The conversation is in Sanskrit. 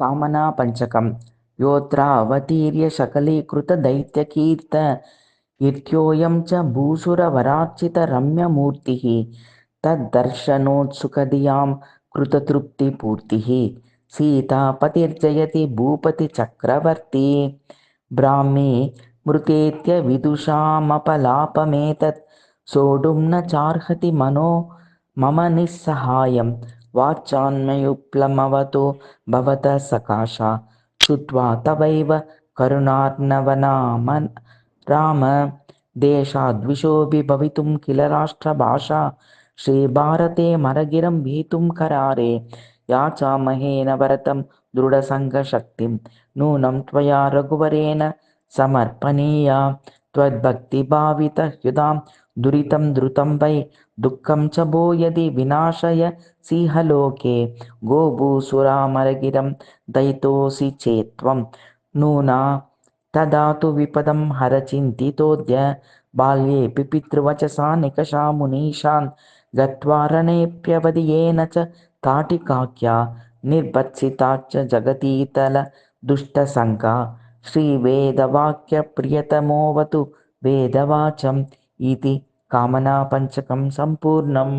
कामना पंचकम् योत्रावतीर्य शकलीकृतदैत्यकीर्त इत्योऽयं च भूसुरवरार्चितरम्यमूर्तिः तद्दर्शनोत्सुकधियां कृततृप्तिपूर्तिः सीतापतिर्जयति भूपतिचक्रवर्ती ब्राह्मी मृतेत्य विदुषामपलापमेतत् सोढुं न चार्हति मनो मम निस्सहायं वाचान्मयुप्लमवतो भवतः सकाशा श्रुत्वा तवैव करुणार्णवनाम राम देशाद्विषोऽपि भवितुं किल राष्ट्रभाषा श्रीभारते मरगिरं वीतुं करारे याचामहे न भरतं दृढसङ्गशक्तिं नूनं त्वया रघुवरेण समर्पणीया त्वद्भक्तिभावितहृदां दुरितं द्रुतं वै दुःखं च भो यदि विनाशय सिंहलोके गोभूसुरामरगिरं दयितोऽसि चेत्त्वं नूना तदा तु विपदं हरचिन्तितोऽद्य बाल्येऽपि पितृवचसा निकषा मुनीशान् गत्वा रणेऽप्यवधियेन च ताटिकाख्या निर्भत्सिताच्च जगतीतल दुष्टसङ्गा श्रीवेदवाक्यप्रियतमोऽवतु वेदवाचम् इति कामनापञ्चकं सम्पूर्णम्।